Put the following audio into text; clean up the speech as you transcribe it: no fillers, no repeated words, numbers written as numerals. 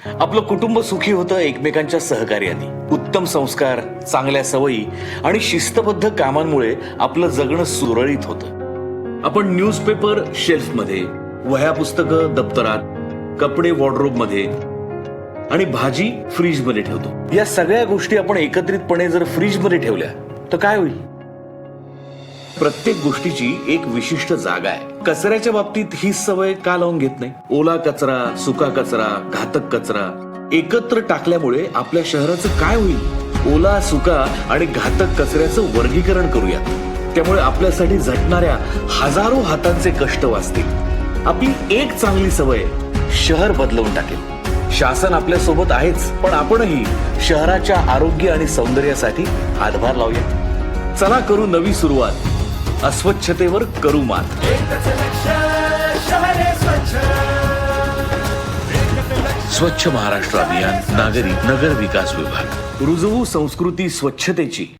आपलं कुटुंब सुखी होतं एकमेकांच्या सहकार्याने. उत्तम संस्कार, चांगल्या सवयी आणि शिस्तबद्ध कामांमुळे आपलं जगणं सुरळीत होतं. आपण न्यूजपेपर शेल्फमध्ये, वह्या पुस्तकं दप्तरात, कपडे वॉर्डरोबमध्ये आणि भाजी फ्रीजमध्ये ठेवतो. या सगळ्या गोष्टी आपण एकत्रितपणे जर फ्रीजमध्ये ठेवल्या तर काय होईल? प्रत्येक गोष्टीची एक विशिष्ट जागा आहे. कचऱ्याच्या बाबतीत ही सवय का लावून घेत नाही? ओला कचरा, सुका कचरा, घातक कचरा एकत्र टाकल्यामुळे आपल्या शहराचं काय होईल? ओला, सुका आणि घातक कचऱ्याचं वर्गीकरण करूया. त्यामुळे आपल्यासाठी झटणाऱ्या हजारो हातांचे कष्ट वाचतील. आपली एक चांगली सवय शहर बदलवून टाकेल. शासन आपल्या सोबत आहेच, पण आपणही शहराच्या आरोग्य आणि सौंदर्यासाठी हातभार लावूया. चला करू नवी सुरुवात. अस्वच्छतेवर करू मात. स्वच्छ महाराष्ट्र अभियान, नागरिक नगर विकास विभाग. रुजवू संस्कृती स्वच्छतेची.